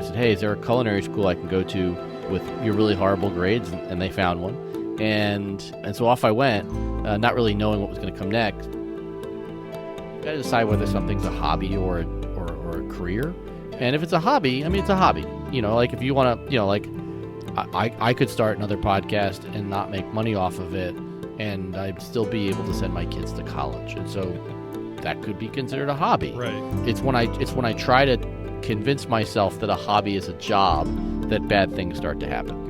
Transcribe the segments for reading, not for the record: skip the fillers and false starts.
said, hey, is there a culinary school I can go to with your really horrible grades? And they found one. And so off I went, not really knowing what was going to come next. You got to decide whether something's a hobby or a career. And if it's a hobby, I mean, it's a hobby. Like if you want to, like I could start another podcast and not make money off of it, and I'd still be able to send my kids to college. And so that could be considered a hobby. Right. It's when I try to convince myself that a hobby is a job that bad things start to happen.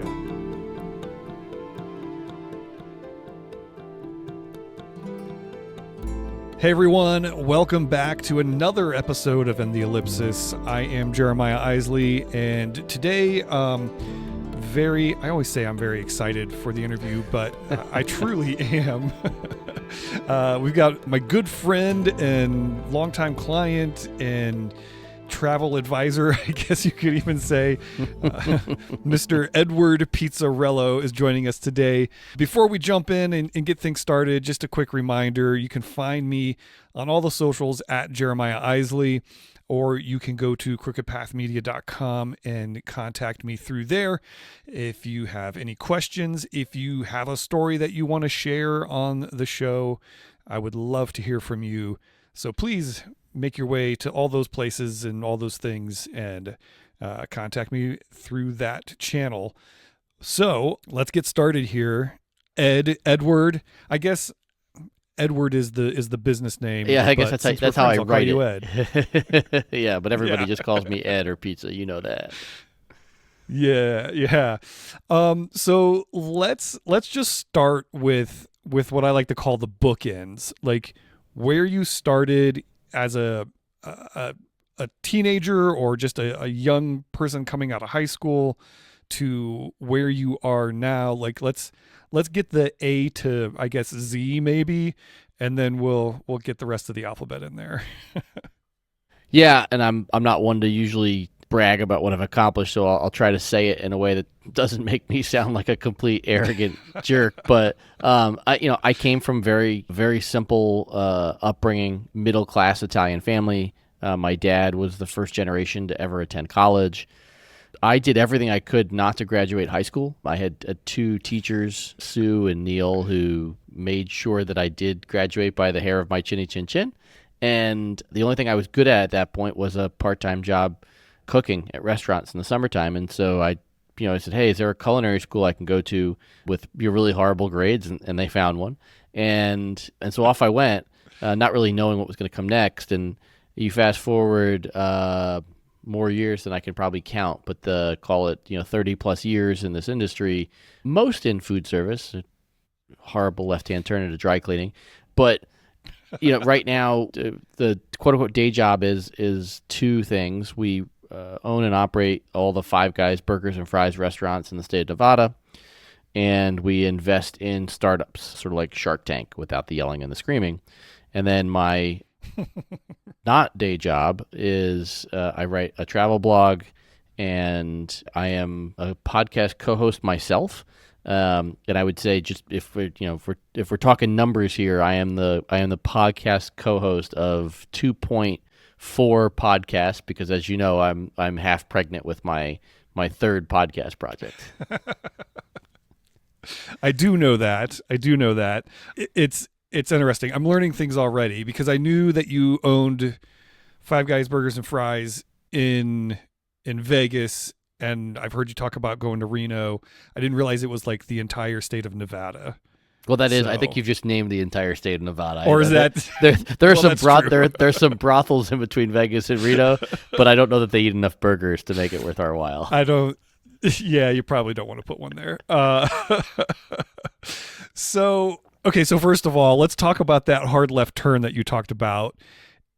Hey everyone, welcome back to another episode of In the Ellipsis. I am Jeremiah Isley, and today, I always say I'm very excited for the interview, but I truly am. We've got my good friend and longtime client and travel advisor, I guess you could even say, Mr. Edward Pizzarello is joining us today. Before we jump in and get things started, just a quick reminder, you can find me on all the socials at Jeremiah Isley, or you can go to crookedpathmedia.com and contact me through there. If you have any questions, if you have a story that you want to share on the show, I would love to hear from you. So please make your way to all those places and all those things and contact me through that channel. So let's get started here. Edward, I guess Edward is the business name. Yeah, I guess that's how I write you it. Ed. Yeah, but everybody just calls me Ed or Pizza. You know that. Yeah. So let's just start with what I like to call the bookends, like where you started as a teenager or just a young person coming out of high school to where you are now. Like let's get the A to, I guess, Z maybe, and then we'll get the rest of the alphabet in there. Yeah, and I'm not one to usually brag about what I've accomplished, so I'll try to say it in a way that doesn't make me sound like a complete arrogant jerk. But I came from very, very simple upbringing, middle class Italian family. My dad was the first generation to ever attend college. I did everything I could not to graduate high school. I had two teachers, Sue and Neil, who made sure that I did graduate by the hair of my chinny chin chin. And the only thing I was good at that point was a part-time job cooking at restaurants in the summertime. And so I said, hey, is there a culinary school I can go to with your really horrible grades? And they found one. And so off I went, not really knowing what was going to come next. And you fast forward more years than I can probably count, but call it 30 plus years in this industry, most in food service, a horrible left-hand turn into dry cleaning. But right now the quote-unquote day job is two things. We own and operate all the Five Guys burgers and fries restaurants in the state of Nevada, and we invest in startups, sort of like Shark Tank without the yelling and the screaming. And then my not day job is I write a travel blog, and I am a podcast co-host myself. And I would say, just if we're talking numbers here, I am the podcast co-host of 2.4 podcasts, because as you know, I'm half pregnant with my third podcast project. I do know that. It's interesting. I'm learning things already, because I knew that you owned Five Guys Burgers and Fries in Vegas, and I've heard you talk about going to Reno. I didn't realize it was like the entire state of Nevada. Well, that is. I think you've just named the entire state of Nevada. Or is that there's there's some brothels in between Vegas and Reno, but I don't know that they eat enough burgers to make it worth our while. I don't. Yeah, you probably don't want to put one there. So first of all, let's talk about that hard left turn that you talked about,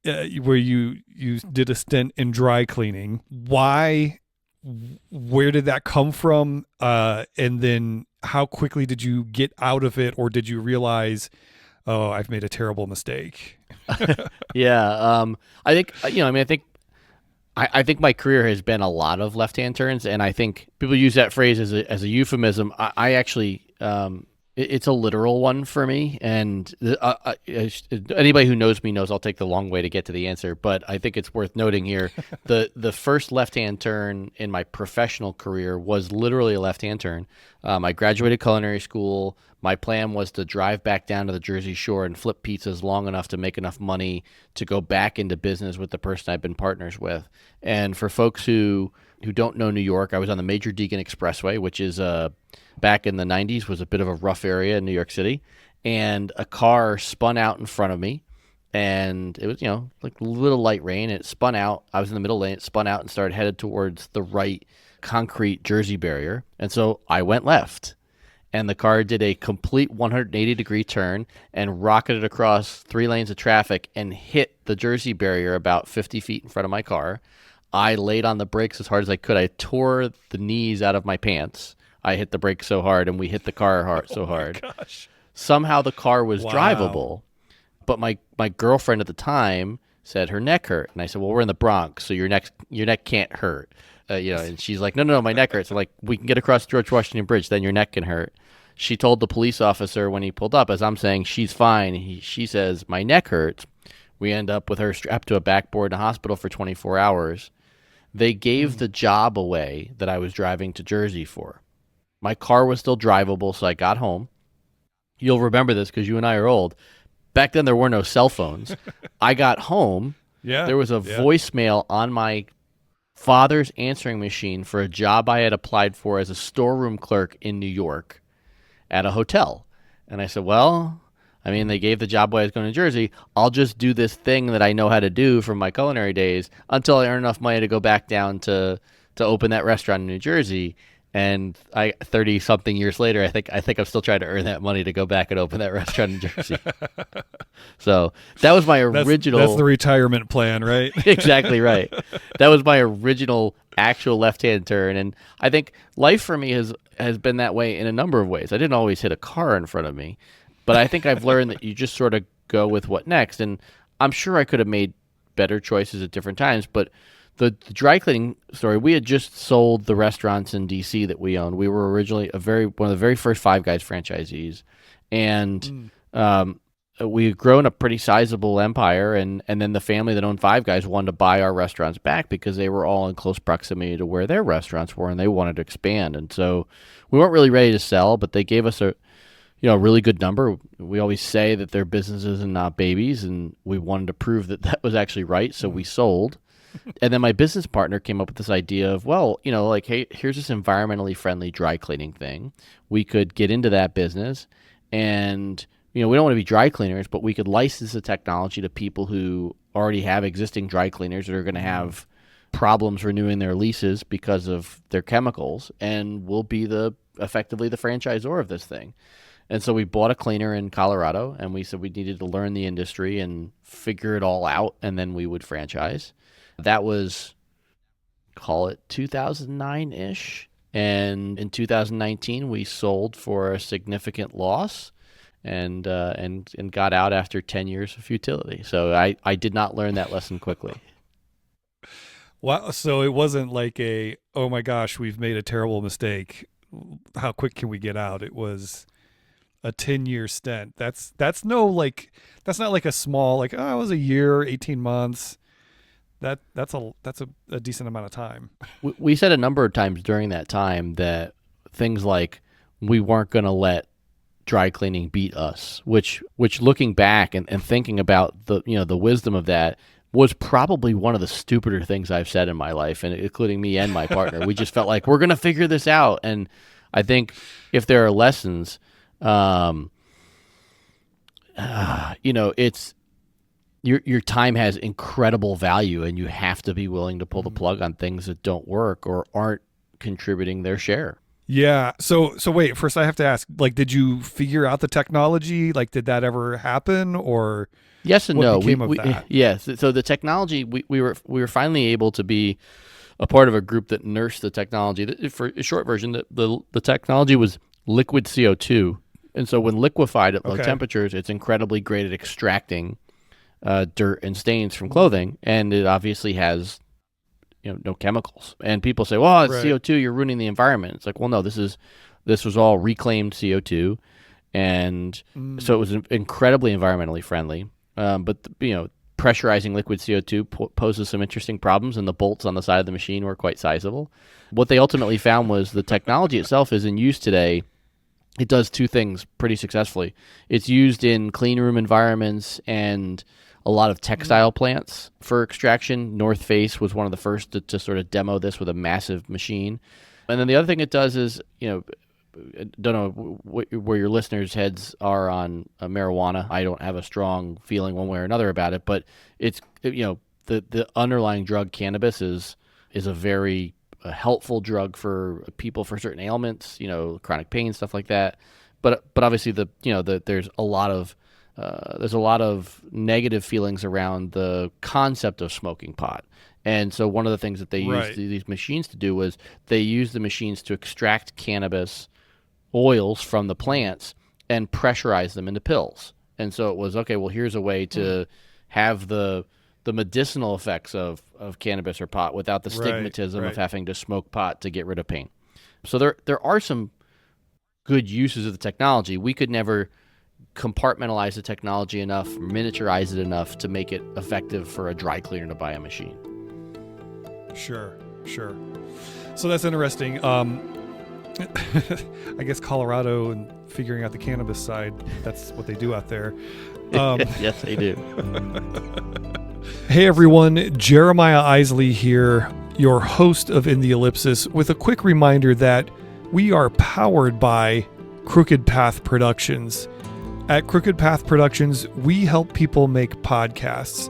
where you did a stint in dry cleaning. Why? Where did that come from? And then how quickly did you get out of it, or did you realize, oh, I've made a terrible mistake? Yeah. I think my career has been a lot of left-hand turns, and I think people use that phrase as a euphemism. I actually It's a literal one for me, and anybody who knows me knows I'll take the long way to get to the answer. But I think it's worth noting here: the first left hand turn in my professional career was literally a left hand turn. I graduated culinary school. My plan was to drive back down to the Jersey Shore and flip pizzas long enough to make enough money to go back into business with the person I've been partners with. And for folks who don't know New York, I was on the Major Deegan Expressway, which is back in the 90s was a bit of a rough area in New York City, and a car spun out in front of me, and it was, like a little light rain. It spun out. I was in the middle lane. It spun out and started headed towards the right concrete Jersey barrier, and so I went left. And the car did a complete 180-degree turn and rocketed across 3 lanes of traffic and hit the Jersey barrier about 50 feet in front of my car. I laid on the brakes as hard as I could. I tore the knees out of my pants. I hit the brakes so hard, and we hit the car so hard. Gosh. Somehow the car was Wow. drivable, but my girlfriend at the time said her neck hurt, and I said, "Well, we're in the Bronx, so your neck can't hurt." And she's like, "No, my neck hurts." I'm like, "We can get across George Washington Bridge, then your neck can hurt." She told the police officer when he pulled up, as I'm saying, "She's fine." She says, "My neck hurts." We end up with her strapped to a backboard in a hospital for 24 hours. They gave the job away that I was driving to Jersey for. My car was still drivable, so I got home. You'll remember this because you and I are old. Back then, there were no cell phones. I got home. Yeah. There was a voicemail on my father's answering machine for a job I had applied for as a storeroom clerk in New York at a hotel. And I said, well, they gave the job away. I was going to Jersey. I'll just do this thing that I know how to do from my culinary days until I earn enough money to go back down to open that restaurant in New Jersey. And 30-something years later, I think I'm still trying to earn that money to go back and open that restaurant in Jersey. So that was my original. That's the retirement plan, right? Exactly right. That was my original actual left-hand turn, and I think life for me has been that way in a number of ways. I didn't always hit a car in front of me, but I think I've learned that you just sort of go with what next. And I'm sure I could have made better choices at different times, but the dry cleaning story, we had just sold the restaurants in DC that we owned. We were originally one of the very first Five Guys franchisees, and we had grown a pretty sizable empire. And then the family that owned Five Guys wanted to buy our restaurants back because they were all in close proximity to where their restaurants were, and they wanted to expand. And so we weren't really ready to sell, but they gave us a really good number. We always say that they're businesses and not babies, and we wanted to prove that that was actually right. So we sold. And then my business partner came up with this idea of, hey, here's this environmentally friendly dry cleaning thing. We could get into that business, and we don't want to be dry cleaners, but we could license the technology to people who already have existing dry cleaners that are going to have problems renewing their leases because of their chemicals, and we'll be effectively the franchisor of this thing. And so we bought a cleaner in Colorado, and we said we needed to learn the industry and figure it all out, and then we would franchise. That was, call it 2009-ish. And in 2019, we sold for a significant loss and got out after 10 years of futility. So I did not learn that lesson quickly. Wow. So it wasn't like oh my gosh, we've made a terrible mistake. How quick can we get out? It was a 10-year stint. That's not like a small, it was a year, 18 months. That's a decent amount of time. We said a number of times during that time that things like we weren't going to let dry cleaning beat us, which looking back and thinking about the wisdom of that was probably one of the stupider things I've said in my life, and including me and my partner. We just felt like we're going to figure this out. And I think if there are lessons, it's your time has incredible value, and you have to be willing to pull the plug on things that don't work or aren't contributing their share. Yeah. So wait, first I have to ask, did you figure out the technology? Did that ever happen, or yes and what no? became of that? Yes. So the technology, we were finally able to be a part of a group that nursed the technology. For a short version, the technology was liquid CO2, and so when liquefied at low temperatures, it's incredibly great at extracting dirt and stains from clothing, and it obviously has no chemicals. And people say, well, it's CO2, you're ruining the environment. It's like, well, no, this was all reclaimed CO2, and so it was incredibly environmentally friendly. But pressurizing liquid CO2 poses some interesting problems, and the bolts on the side of the machine were quite sizable. What they ultimately found was the technology itself is in use today. It does two things pretty successfully. It's used in clean room environments and a lot of textile plants for extraction. North Face was one of the first to sort of demo this with a massive machine. And then the other thing it does is, I don't know where your listeners' heads are on marijuana. I don't have a strong feeling one way or another about it, but it's, the underlying drug cannabis is a very helpful drug for people for certain ailments, chronic pain, stuff like that. But obviously there's a lot of negative feelings around the concept of smoking pot. And so one of the things that they used these machines to do was they used the machines to extract cannabis oils from the plants and pressurize them into pills. And so it was, okay, well, here's a way to have the medicinal effects of cannabis or pot without the stigmatism of having to smoke pot to get rid of pain. So there are some good uses of the technology. We could never compartmentalize the technology enough, miniaturize it enough to make it effective for a dry cleaner to buy a machine. Sure. So that's interesting. I guess Colorado and figuring out the cannabis side, that's what they do out there. Yes, they do. Hey everyone, Jeremiah Isley here, your host of In the Ellipsis, with a quick reminder that we are powered by Crooked Path Productions. At Crooked Path Productions, we help people make podcasts.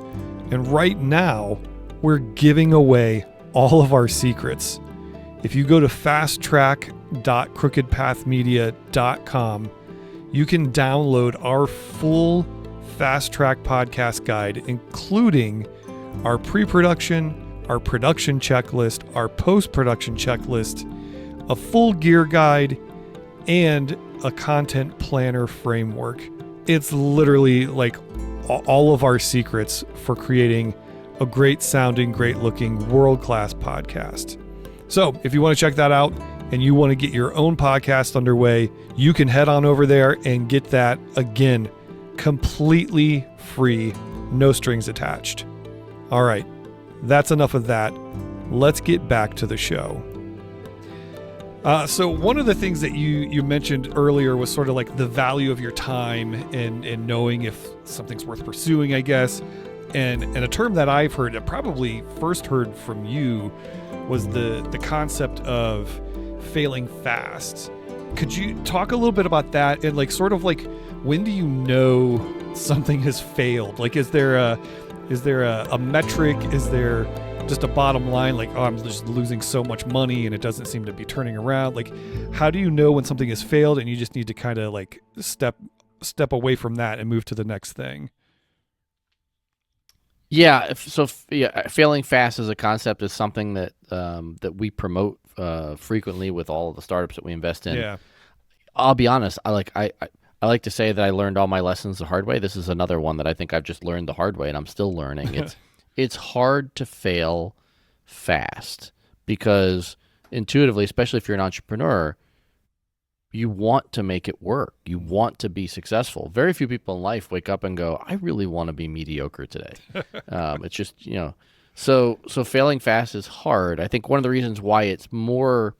And right now, we're giving away all of our secrets. If you go to fasttrack.crookedpathmedia.com, you can download our full Fast Track podcast guide, including our pre-production, our production checklist, our post-production checklist, a full gear guide, and a content planner framework. It's literally like all of our secrets for creating a great sounding, great looking, world-class podcast. So if you want to check that out and you want to get your own podcast underway, you can head on over there and get that, again, completely free, no strings attached. All right, that's enough of that. Let's get back to the show. So one of the things that you mentioned earlier was sort of like the value of your time and knowing if something's worth pursuing, I guess. And a term that I've heard, that probably first heard from you, was the concept of failing fast. Could you talk a little bit about that and like sort of like when do you know something has failed? Like is there a metric? Is there just a bottom line like, oh, I'm just losing so much money and it doesn't seem to be turning around? Like how do you know when something has failed and you just need to kind of like step away from that and move to the next thing? Yeah, failing fast as a concept is something that that we promote frequently with all of the startups that we invest in. Yeah. I'll be honest, I like to say that I learned all my lessons the hard way. This is another one that I think I've just learned the hard way and I'm still learning. It's hard to fail fast because intuitively, especially if you're an entrepreneur, you want to make it work. You want to be successful. Very few people in life wake up and go, I really want to be mediocre today. It's just, so failing fast is hard. I think one of the reasons why it's more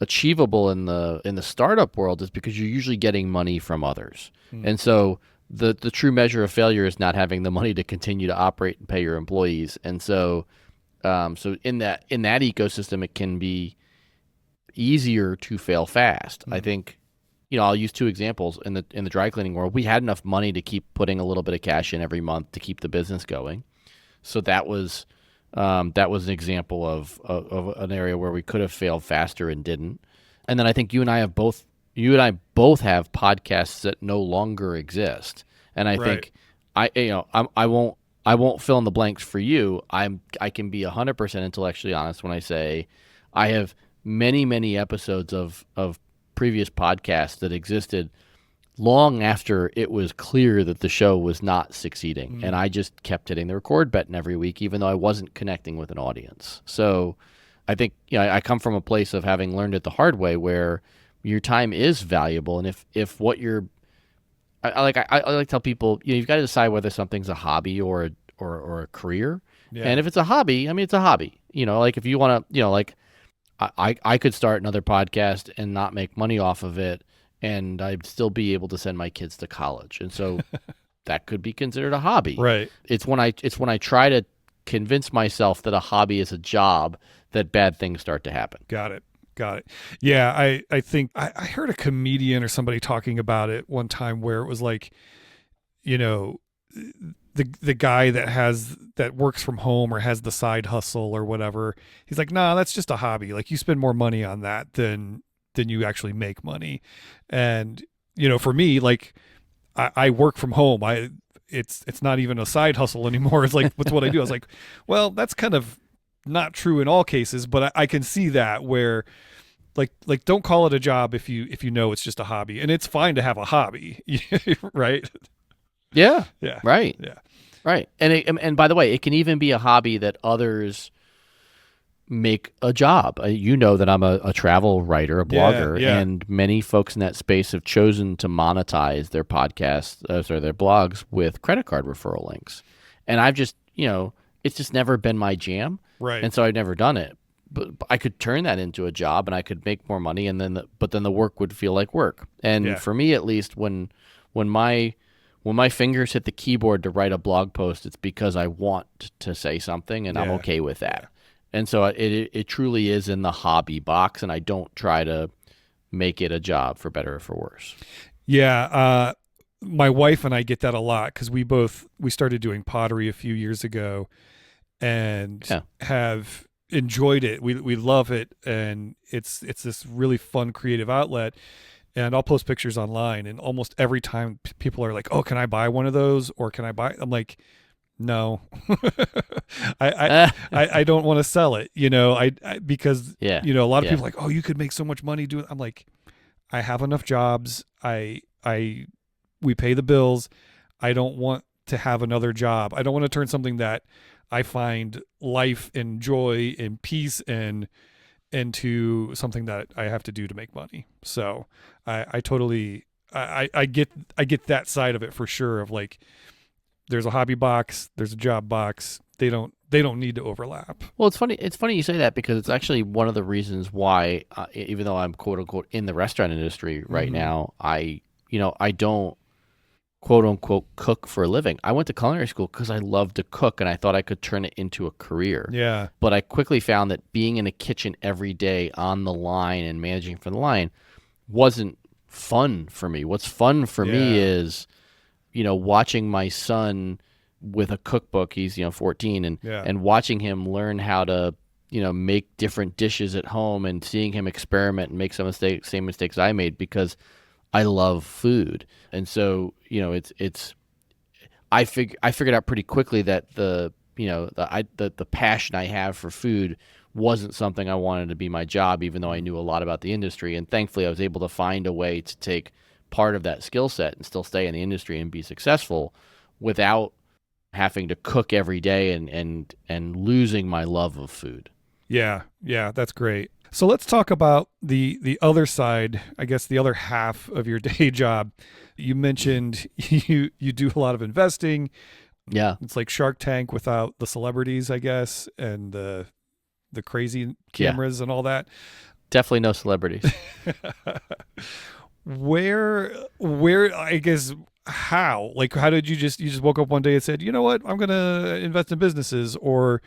achievable in the startup world is because you're usually getting money from others. And so the true measure of failure is not having the money to continue to operate and pay your employees. And so in that ecosystem, it can be easier to fail fast. I think, I'll use two examples in the dry cleaning world. We had enough money to keep putting a little bit of cash in every month to keep the business going. So that was an example of an area where we could have failed faster and didn't. And then I think you and I both have podcasts that no longer exist. And I think I won't fill in the blanks for you. I can be 100% intellectually honest when I say I have many episodes of previous podcasts that existed long after it was clear that the show was not succeeding. And I just kept hitting the record button every week, even though I wasn't connecting with an audience. So I think, I come from a place of having learned it the hard way where your time is valuable. And if what you're I like to tell people, you've got to decide whether something's a hobby or a career. Yeah. And if it's a hobby, I mean, it's a hobby. Like if you want to, like I could start another podcast and not make money off of it, and I'd still be able to send my kids to college. And so that could be considered a hobby. Right. It's when I try to convince myself that a hobby is a job that bad things start to happen. Got it. Yeah, I think I heard a comedian or somebody talking about it one time where it was like, the guy that works from home or has the side hustle or whatever, he's like, nah, that's just a hobby. Like, you spend more money on that than you actually make money. And for me, like, I work from home. It's not even a side hustle anymore. It's like, what's what I do. I was like, well, that's kind of not true in all cases, but I can see that where like don't call it a job if you know it's just a hobby, and it's fine to have a hobby. Right. Yeah. Yeah. Right. Yeah. Right. And by the way, it can even be a hobby that others make a job. You know that I'm a travel writer, a blogger, yeah. and many folks in that space have chosen to monetize their podcasts or their blogs with credit card referral links. And I've just, it's just never been my jam. Right. And so I've never done it. But I could turn that into a job and I could make more money, and then the work would feel like work. And for me, at least, when my fingers hit the keyboard to write a blog post, it's because I want to say something, and I'm okay with that. And so it truly is in the hobby box, and I don't try to make it a job, for better or for worse. Yeah. My wife and I get that a lot because we started doing pottery a few years ago and have enjoyed it. We love it, and it's this really fun creative outlet. And I'll post pictures online, and almost every time people are like, "Oh, can I buy one of those?" Or "Can I buy?" I'm like, "No, I don't want to sell it." Because a lot of people are like, "Oh, you could make so much money doing." I'm like, I have enough jobs. We pay the bills. I don't want to have another job. I don't want to turn something that I find life and joy and peace into something that I have to do to make money. So I totally get that side of it for sure. Of like, there's a hobby box, there's a job box. They don't need to overlap. Well, it's funny. It's funny you say that, because it's actually one of the reasons why, even though I'm quote unquote in the restaurant industry right now, I don't quote unquote cook for a living. I went to culinary school because I loved to cook, and I thought I could turn it into a career. Yeah. But I quickly found that being in a kitchen every day on the line and managing from the line wasn't fun for me. What's fun for me is, watching my son with a cookbook. He's 14, and watching him learn how to make different dishes at home, and seeing him experiment and make same mistakes I made, because I love food. And so, I figured out pretty quickly that the passion I have for food wasn't something I wanted to be my job, even though I knew a lot about the industry. And thankfully, I was able to find a way to take part of that skill set and still stay in the industry and be successful without having to cook every day and losing my love of food. Yeah, that's great. So let's talk about the other side, I guess the other half of your day job. You mentioned you do a lot of investing. Yeah. It's like Shark Tank without the celebrities, I guess, and the crazy cameras and all that. Definitely no celebrities. Where I guess how did you just woke up one day and said, "You know what? I'm going to invest in businesses," or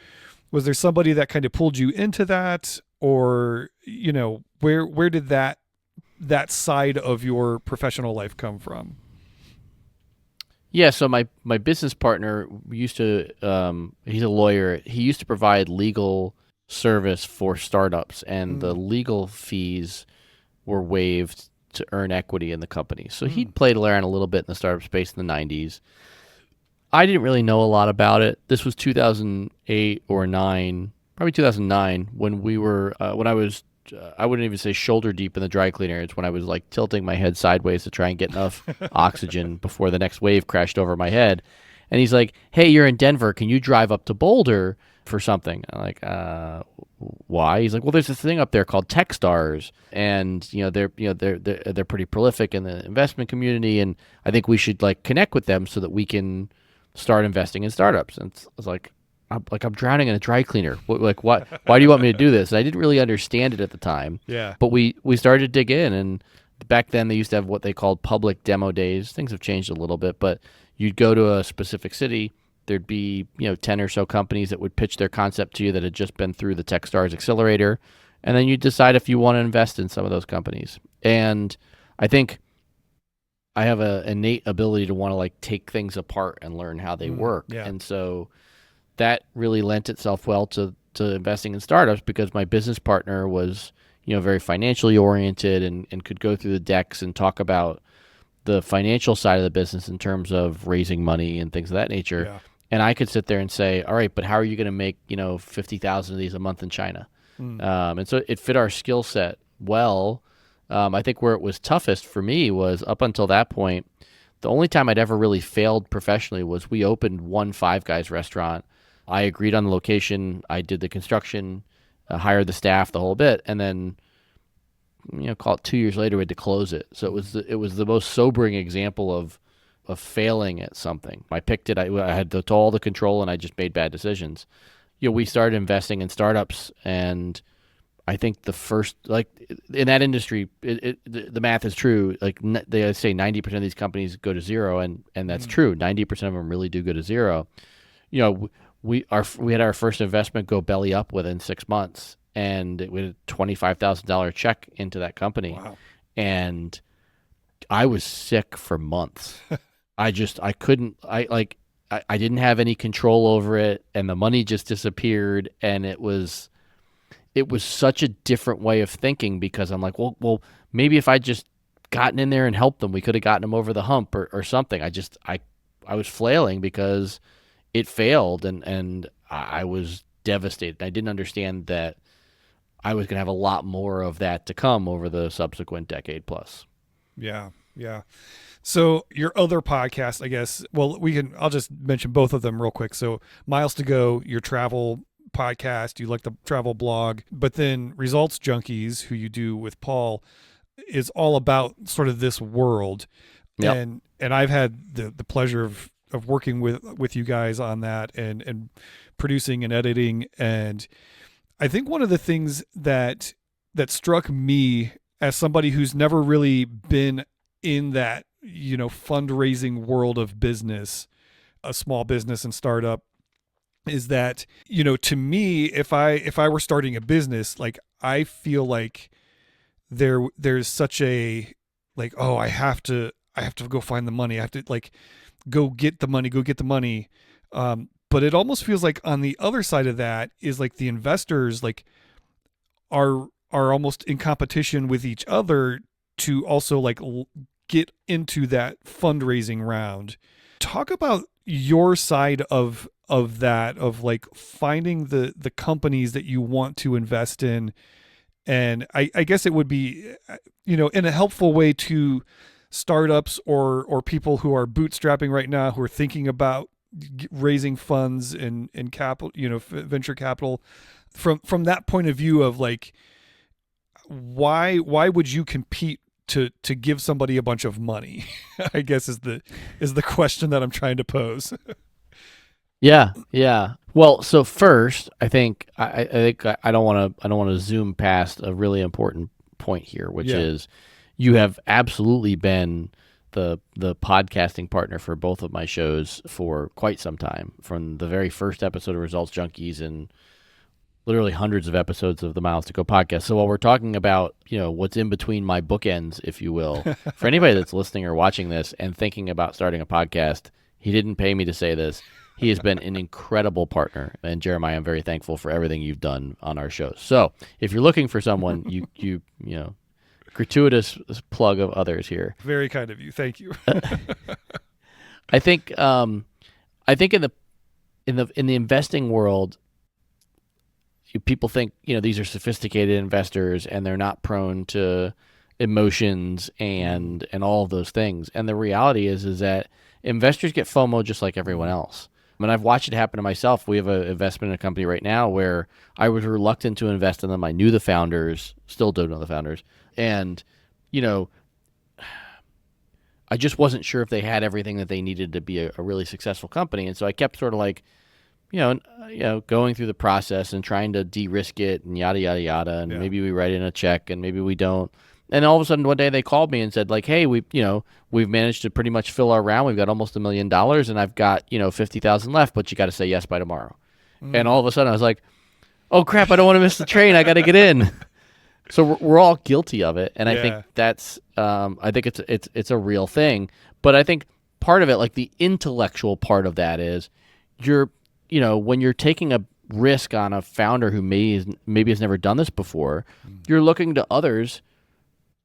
was there somebody that kind of pulled you into that? Or, where did that side of your professional life come from? Yeah, so my business partner used to, he's a lawyer. He used to provide legal service for startups, and the legal fees were waived to earn equity in the company. So he'd played around a little bit in the startup space in the 90s. I didn't really know a lot about it. This was 2008 or 9. Probably 2009, when we were, when I was, I wouldn't even say shoulder deep in the dry cleaner. It's when I was tilting my head sideways to try and get enough oxygen before the next wave crashed over my head. And he's like, hey, you're in Denver. Can you drive up to Boulder for something? I'm like, why? He's like, well, there's this thing up there called Techstars, and they're pretty prolific in the investment community, and I think we should like connect with them so that we can start investing in startups. And I was like, I'm drowning in a dry cleaner. Like, what? Why do you want me to do this? And I didn't really understand it at the time. Yeah. But we started to dig in, and back then they used to have what they called public demo days. Things have changed a little bit, but you'd go to a specific city. There'd be 10 or so companies that would pitch their concept to you that had just been through the Techstars accelerator, and then you decide if you want to invest in some of those companies. And I think I have an innate ability to want to like take things apart and learn how they work. Yeah. And so that really lent itself well to investing in startups, because my business partner was, very financially oriented and could go through the decks and talk about the financial side of the business in terms of raising money and things of that nature. Yeah. And I could sit there and say, all right, but how are you going to make, 50,000 of these a month in China? And so it fit our skill set well. I think where it was toughest for me was up until that point, the only time I'd ever really failed professionally was we opened one Five Guys restaurant. I agreed on the location. I did the construction, hired the staff, the whole bit. And then, call it 2 years later, we had to close it. So it was the most sobering example of failing at something. I picked it. I had all the control, and I just made bad decisions. We started investing in startups, and I think the first, like in that industry, the math is true. Like they say 90% of these companies go to zero, and that's true. 90% of them really do go to zero. We had our first investment go belly up within 6 months, and we had a $25,000 check into that company. Wow. And I was sick for months. I didn't have any control over it, and the money just disappeared. And it was such a different way of thinking, because I'm like, well, maybe if I just gotten in there and helped them, we could have gotten them over the hump or something. I was flailing because it failed, and I was devastated. I didn't understand that I was going to have a lot more of that to come over the subsequent decade plus. Yeah. Yeah. So your other podcast, I guess, I'll just mention both of them real quick. So Miles to Go, your travel podcast, you like the travel blog, but then Results Junkies, who you do with Paul, is all about sort of this world. Yep. And I've had the pleasure of working with you guys on that and producing and editing. And I think one of the things that struck me as somebody who's never really been in that, fundraising world of business, a small business and startup, is that, to me, if I were starting a business, like I feel like there's such a like, oh, I have to go find the money. I have to like go get the money. But it almost feels like on the other side of that is like the investors like are almost in competition with each other to also like get into that fundraising round. Talk about your side of that, of like finding the companies that you want to invest in. And I guess it would be, in a helpful way to startups or people who are bootstrapping right now, who are thinking about raising funds and capital, venture capital, from that point of view of like, why would you compete to give somebody a bunch of money? I guess is the question that I'm trying to pose. Yeah. Well, so first, I think I don't want to zoom past a really important point here, which is you have absolutely been the podcasting partner for both of my shows for quite some time, from the very first episode of Results Junkies and literally hundreds of episodes of the Miles to Go podcast. So while we're talking about, what's in between my bookends, if you will, for anybody that's listening or watching this and thinking about starting a podcast, he didn't pay me to say this. He has been an incredible partner. And Jeremiah, I'm very thankful for everything you've done on our shows. So if you're looking for someone, you gratuitous plug of others here. Very kind of you. Thank you. I think in the investing world, people think, these are sophisticated investors and they're not prone to emotions and all of those things. And the reality is that investors get FOMO just like everyone else. I mean, I've watched it happen to myself. We have an investment in a company right now where I was reluctant to invest in them. I knew the founders, still do know the founders. And, you know, I just wasn't sure if they had everything that they needed to be a really successful company. And so I kept sort of like, going through the process and trying to de-risk it and yada, yada, yada. And maybe we write in a check and maybe we don't. And all of a sudden one day they called me and said like, hey, we've managed to pretty much fill our round. We've got almost $1 million and I've got, 50,000 left, but you got to say yes by tomorrow. And all of a sudden I was like, oh crap, I don't want to miss the train. I got to get in. So we're all guilty of it. And I think that's, I think it's a real thing. But I think part of it, like the intellectual part of that is when you're taking a risk on a founder who maybe has never done this before, you're looking to others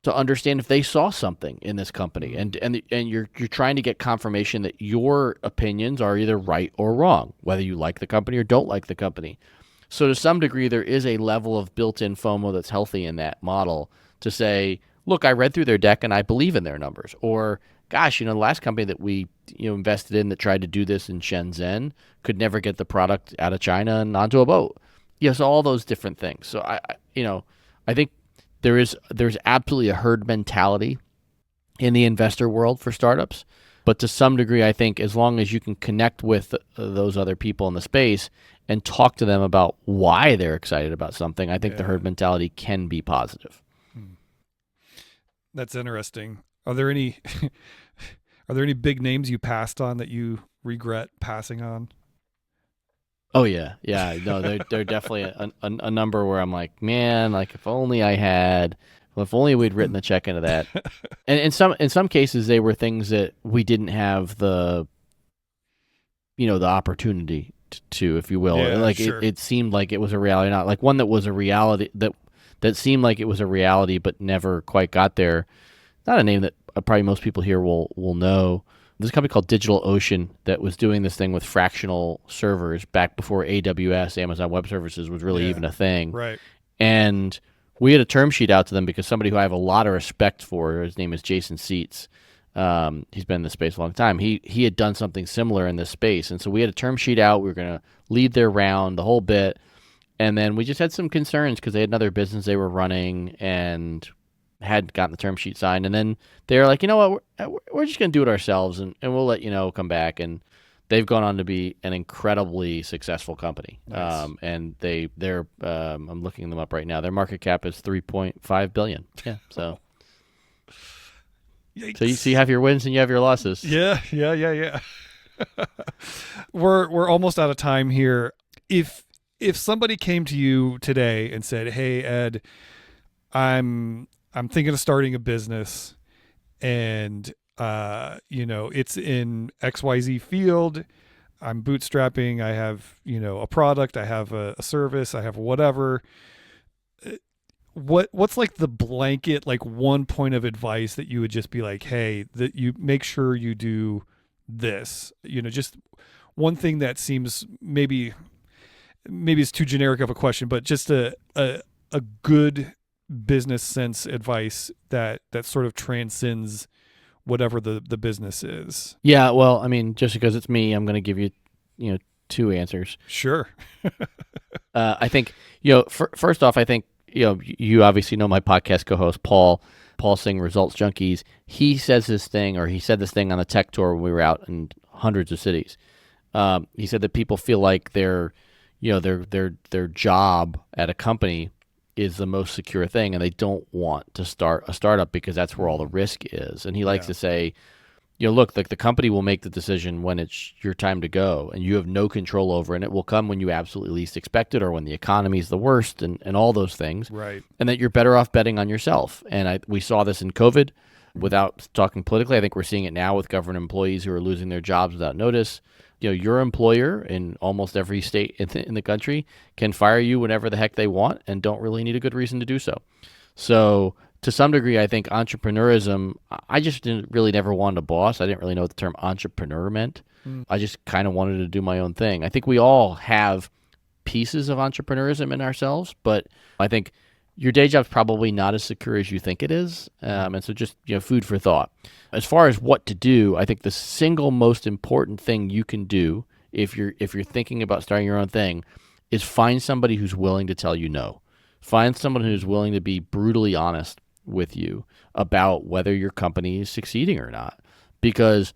to understand if they saw something in this company, and you're trying to get confirmation that your opinions are either right or wrong, whether you like the company or don't like the company. So to some degree, there is a level of built-in FOMO that's healthy in that model to say, look, I read through their deck and I believe in their numbers, or gosh, the last company that we invested in that tried to do this in Shenzhen could never get the product out of China and onto a boat. So all those different things. So I think there's absolutely a herd mentality in the investor world for startups, but to some degree, I think as long as you can connect with those other people in the space and talk to them about why they're excited about something, I think the herd mentality can be positive. That's interesting. Are there any big names you passed on that you regret passing on? Oh yeah. No, they're definitely a number where I'm like, man, like if only I had, well, if only we'd written the check into that. And in some cases, they were things that we didn't have the opportunity to, if you will. Yeah, like sure. it seemed like it was a reality, not like one that was a reality that seemed like it was a reality, but never quite got there. Not a name that probably most people here will know. There's a company called DigitalOcean that was doing this thing with fractional servers back before AWS, Amazon Web Services, was really even a thing. Right. And we had a term sheet out to them because somebody who I have a lot of respect for, his name is Jason Seitz. He's been in this space a long time. He had done something similar in this space. And so we had a term sheet out. We were going to lead their round, the whole bit. And then we just had some concerns because they had another business they were running and had gotten the term sheet signed, and then they're like, you know what, we're just going to do it ourselves, and we'll let you know, come back. And they've gone on to be an incredibly successful company. Nice. And they're I'm looking them up right now. Their market cap is $3.5 billion. Yeah, so Yikes. so you have your wins and you have your losses. Yeah. We're almost out of time here. If somebody came to you today and said, hey Ed, I'm thinking of starting a business, and it's in XYZ field. I'm bootstrapping. I have a product. I have a service. I have whatever. What's like the blanket, like one point of advice that you would just be like, hey, that you make sure you do this. Just one thing that seems maybe it's too generic of a question, but just a good business sense advice that sort of transcends whatever the business is. Yeah, well, I mean, just because it's me, I'm going to give you, two answers. Sure. I think, first off, I think, you obviously know my podcast co-host, Paul Singh, Results Junkies. He says this thing, or he said this thing on the tech tour when we were out in hundreds of cities. He said that people feel like their job at a company is the most secure thing, and they don't want to start a startup because that's where all the risk is. And he likes to say, look, the company will make the decision when it's your time to go, and you have no control over it. And it will come when you absolutely least expect it, or when the economy is the worst, and all those things. Right. And that you're better off betting on yourself. And we saw this in COVID. Without talking politically, I think we're seeing it now with government employees who are losing their jobs without notice. Your employer in almost every state in the country can fire you whenever the heck they want and don't really need a good reason to do so. So to some degree, I think entrepreneurism, I just didn't really never wanted a boss. I didn't really know what the term entrepreneur meant. I just kind of wanted to do my own thing. I think we all have pieces of entrepreneurism in ourselves, but I think your day job's probably not as secure as you think it is. And so just, food for thought. As far as what to do, I think the single most important thing you can do if you're thinking about starting your own thing is find somebody who's willing to tell you no. Find someone who's willing to be brutally honest with you about whether your company is succeeding or not. Because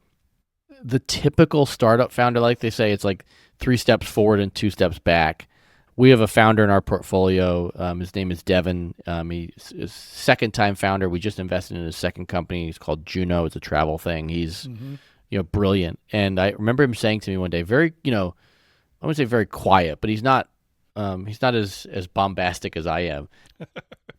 the typical startup founder, like they say, it's like 3 steps forward and 2 steps back. We have a founder in our portfolio. His name is Devin. He's a second-time founder. We just invested in his second company. He's called Juno. It's a travel thing. He's brilliant. And I remember him saying to me one day, very, I wouldn't say very quiet, but he's not as bombastic as I am.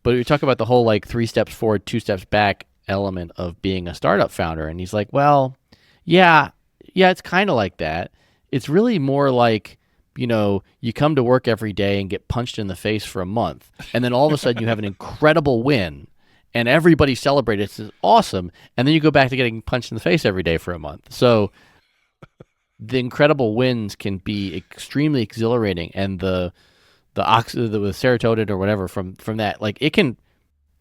But we talk about the whole like 3 steps forward, 2 steps back element of being a startup founder. And he's like, well, yeah, it's kind of like that. It's really more like, you come to work every day and get punched in the face for a month. And then all of a sudden you have an incredible win and everybody celebrates. It's awesome. And then you go back to getting punched in the face every day for a month. So the incredible wins can be extremely exhilarating. And the serotonin or whatever from that, like it can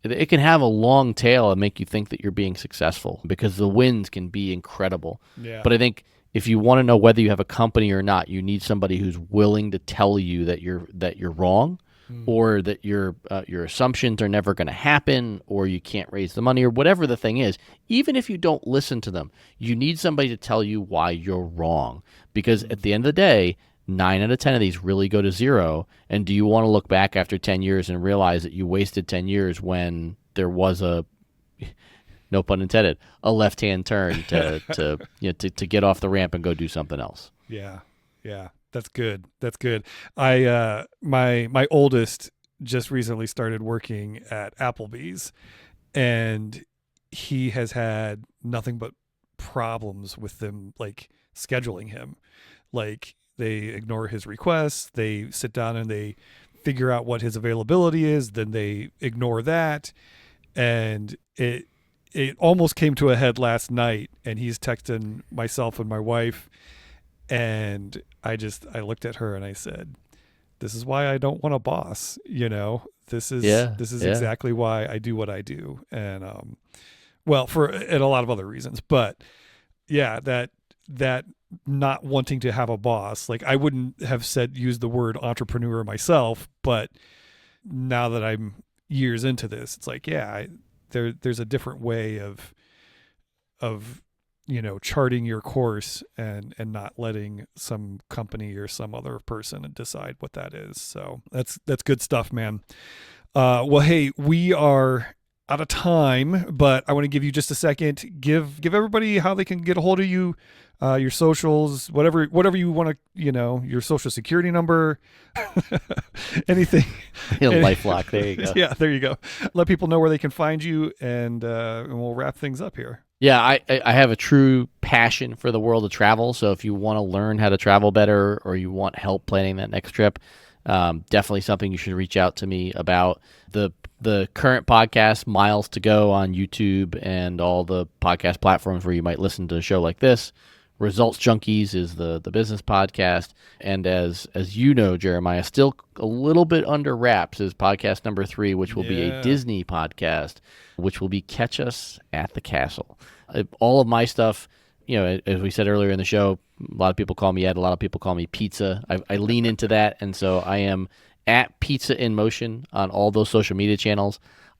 have a long tail and make you think that you're being successful because the wins can be incredible. Yeah. But I think if you want to know whether you have a company or not, you need somebody who's willing to tell you that you're wrong, or that your assumptions are never going to happen, or you can't raise the money, or whatever the thing is. Even if you don't listen to them, you need somebody to tell you why you're wrong. Because at the end of the day, 9 out of 10 of these really go to zero. And do you want to look back after 10 years and realize that you wasted 10 years when there was no pun intended, a left-hand turn to get off the ramp and go do something else? Yeah. That's good. I my oldest just recently started working at Applebee's, and he has had nothing but problems with them, like scheduling him. Like they ignore his requests, they sit down and they figure out what his availability is, then they ignore that, and it almost came to a head last night, and he's texting myself and my wife, and I looked at her and I said, this is why I don't want a boss. This is exactly why I do what I do. And, and a lot of other reasons, but yeah, that not wanting to have a boss, like I wouldn't have used the word entrepreneur myself, but now that I'm years into this, it's like, there's a different way of charting your course and not letting some company or some other person decide what that is. So that's good stuff, man. Well, hey, we are out of time, but I want to give you just a second. Give everybody how they can get a hold of you, your socials, whatever you want to, your social security number, anything. LifeLock. There you go. Yeah, there you go. Let people know where they can find you, and we'll wrap things up here. Yeah, I have a true passion for the world of travel. So if you want to learn how to travel better, or you want help planning that next trip, definitely something you should reach out to me about. The current podcast, Miles to Go, on YouTube and all the podcast platforms where you might listen to a show like this. Results Junkies is the business podcast. And as you know, Jeremiah, still a little bit under wraps is podcast number 3, which will be a Disney podcast, which will be Catch Us at the Castle. All of my stuff, as we said earlier in the show, a lot of people call me Ed, a lot of people call me Pizza. I lean into that, and so I am at Pizza in Motion on all those social media channels.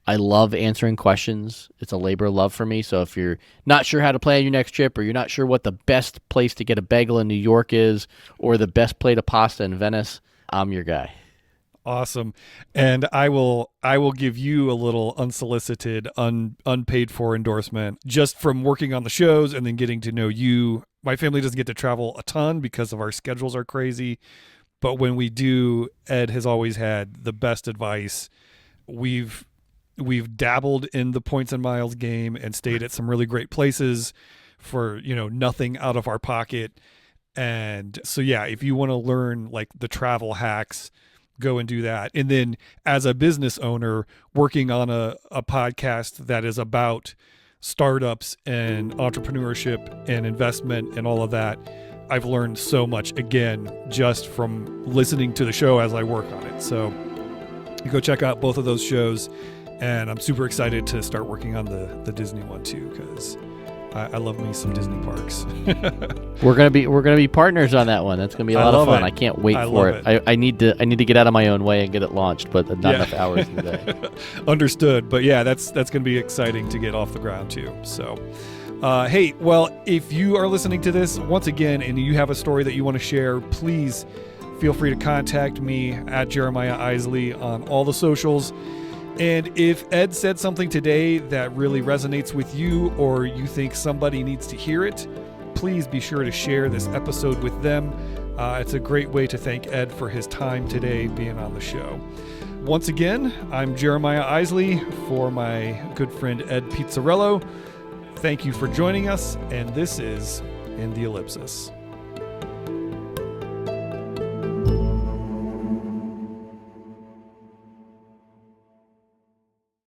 I love answering questions. It's a labor of love for me. So if you're not sure how to plan your next trip, or you're not sure what the best place to get a bagel in New York is, or the best plate of pasta in Venice, I'm your guy. Awesome. And I will give you a little unsolicited, unpaid for endorsement just from working on the shows and then getting to know you. My family doesn't get to travel a ton because of our schedules are crazy. But when we do, Ed has always had the best advice. We've dabbled in the points and miles game and stayed at some really great places for, nothing out of our pocket. And so, yeah, if you want to learn like the travel hacks, go and do that. And then as a business owner working on a podcast that is about startups and entrepreneurship and investment and all of that, I've learned so much, again, just from listening to the show as I work on it. So go check out both of those shows. And I'm super excited to start working on the Disney one too, because I love me some Disney parks. We're gonna be partners on that one. That's gonna be a lot of fun. I can't wait for it. I need to get out of my own way and get it launched, but not enough hours in the day. Understood. But yeah, that's gonna be exciting to get off the ground too. So. Hey, well, if you are listening to this once again and you have a story that you want to share, please feel free to contact me at Jeremiah Isley on all the socials. And if Ed said something today that really resonates with you, or you think somebody needs to hear it, please be sure to share this episode with them. It's a great way to thank Ed for his time today being on the show. Once again, I'm Jeremiah Isley for my good friend Ed Pizzarello. Thank you for joining us, and this is In the Ellipsis.